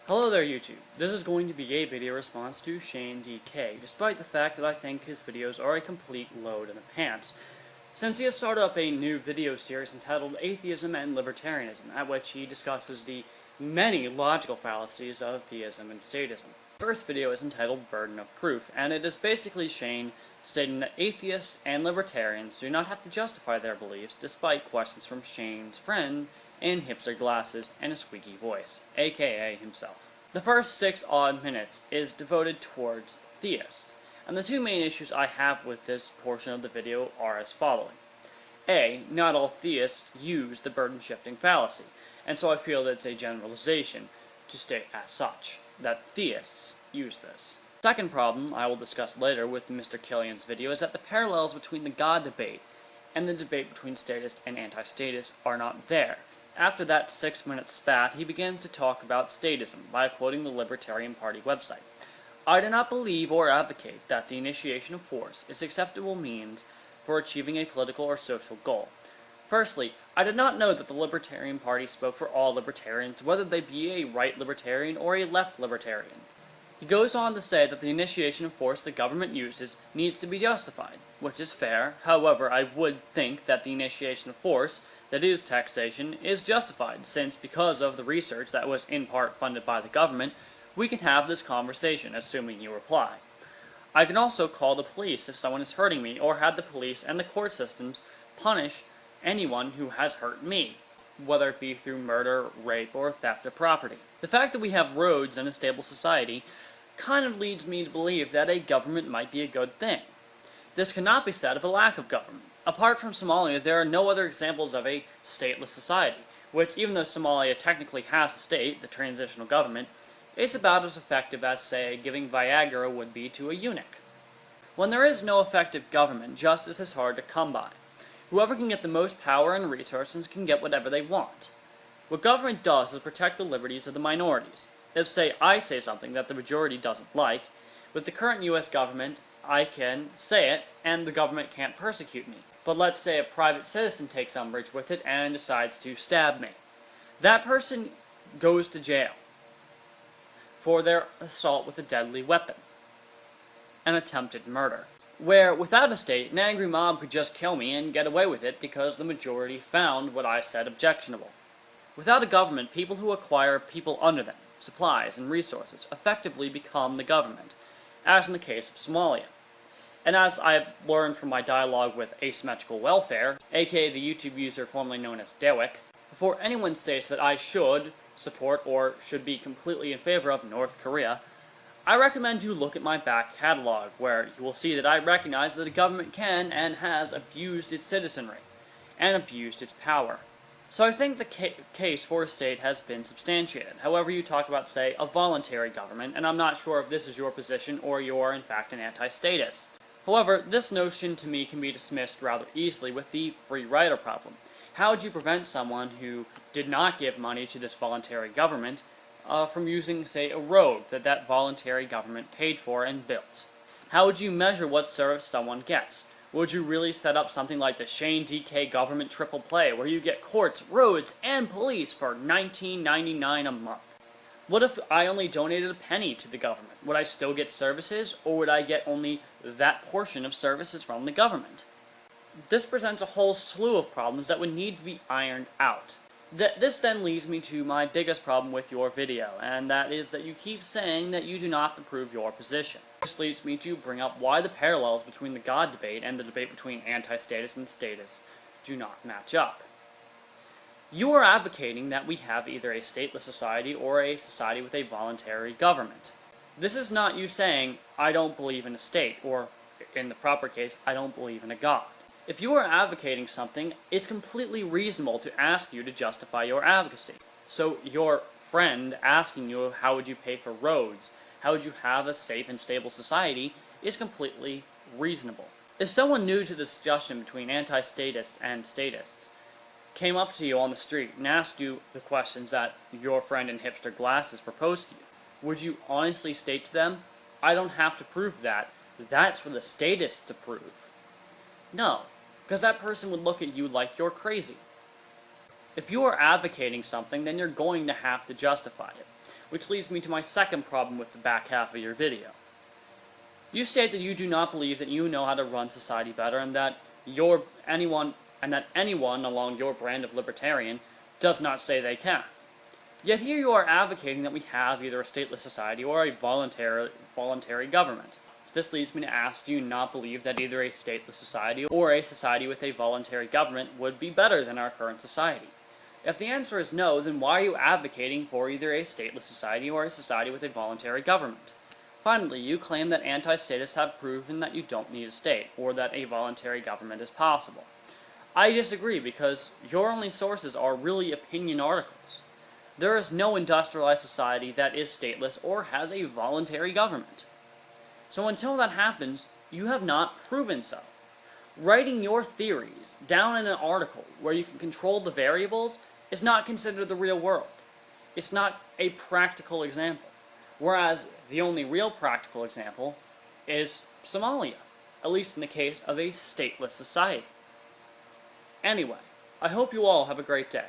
Hello there YouTube. This is going to be a video response to Shane DK, despite the fact that I think his videos are a complete load in the pants, since he has started up a new video series entitled Atheism and Libertarianism, at which he discusses the many logical fallacies of theism and statism. The first video is entitled Burden of Proof, and it is basically Shane stating that atheists and libertarians do not have to justify their beliefs despite questions from Shane's friend in hipster glasses and a squeaky voice, aka himself. The first 6 odd minutes is devoted towards theists, and the two main issues I have with this portion of the video are as following. A. Not all theists use the burden-shifting fallacy, and so I feel that it's a generalization to state as such, that theists use this. Second problem I will discuss later with Mr. Killian's video is that the parallels between the God debate and the debate between statist and anti-statist are not there. After that 6-minute spat, he begins to talk about statism by quoting the Libertarian Party website. I do not believe or advocate that the initiation of force is acceptable means for achieving a political or social goal. Firstly, I did not know that the Libertarian Party spoke for all libertarians, whether they be a right libertarian or a left libertarian. He goes on to say that the initiation of force the government uses needs to be justified, which is fair. However, I would think that the initiation of force, that is taxation, is justified, since because of the research that was in part funded by the government, we can have this conversation, assuming you reply. I can also call the police if someone is hurting me, or have the police and the court systems punish anyone who has hurt me, whether it be through murder, rape, or theft of property. The fact that we have roads and a stable society kind of leads me to believe that a government might be a good thing. This cannot be said of a lack of government. Apart from Somalia, there are no other examples of a stateless society, which, even though Somalia technically has a state, the transitional government, it's about as effective as, say, giving Viagra would be to a eunuch. When there is no effective government, justice is hard to come by. Whoever can get the most power and resources can get whatever they want. What government does is protect the liberties of the minorities. If, say, I say something that the majority doesn't like, with the current US government, I can say it, and the government can't persecute me. But let's say a private citizen takes umbrage with it and decides to stab me. That person goes to jail for their assault with a deadly weapon, an attempted murder. Where, without a state, an angry mob could just kill me and get away with it because the majority found what I said objectionable. Without a government, people who acquire people under them, supplies, and resources, effectively become the government, as in the case of Somalia. And as I've learned from my dialogue with Asymmetrical Welfare, aka the YouTube user formerly known as Dewick, before anyone states that I should support or should be completely in favor of North Korea, I recommend you look at my back catalog, where you will see that I recognize that the government can and has abused its citizenry, and abused its power. So I think the case for a state has been substantiated. However, you talk about, say, a voluntary government, and I'm not sure if this is your position or you are in fact an anti-statist. However, this notion to me can be dismissed rather easily with the free rider problem. How would you prevent someone who did not give money to this voluntary government from using, say, a road that voluntary government paid for and built? How would you measure what service someone gets? Would you really set up something like the Shane DK government triple play, where you get courts, roads, and police for $19.99 a month? What if I only donated a penny to the government? Would I still get services, or would I get only that portion of services from the government? This presents a whole slew of problems that would need to be ironed out. This then leads me to my biggest problem with your video, and that is that you keep saying that you do not have to prove your position. This leads me to bring up why the parallels between the God debate and the debate between anti-statists and statists do not match up. You are advocating that we have either a stateless society or a society with a voluntary government. This is not you saying, I don't believe in a state, or, in the proper case, I don't believe in a God. If you are advocating something, it's completely reasonable to ask you to justify your advocacy. So your friend asking you how would you pay for roads, how would you have a safe and stable society, is completely reasonable. If someone new to the discussion between anti-statists and statists came up to you on the street and asked you the questions that your friend in hipster glasses proposed to you, would you honestly state to them, I don't have to prove that, that's for the statists to prove? No, because that person would look at you like you're crazy. If you are advocating something, then you're going to have to justify it. which leads me to my second problem with the back half of your video. You state that you do not believe that you know how to run society better, and that anyone along your brand of libertarian does not say they can. Yet here you are advocating that we have either a stateless society or a voluntary government. This leads me to ask, do you not believe that either a stateless society or a society with a voluntary government would be better than our current society? If the answer is no, then why are you advocating for either a stateless society or a society with a voluntary government? Finally, you claim that anti-statists have proven that you don't need a state, or that a voluntary government is possible. I disagree, because your only sources are really opinion articles. There is no industrialized society that is stateless or has a voluntary government. So until that happens, you have not proven so. Writing your theories down in an article where you can control the variables is not considered the real world. It's not a practical example. Whereas the only real practical example is Somalia, at least in the case of a stateless society. Anyway, I hope you all have a great day.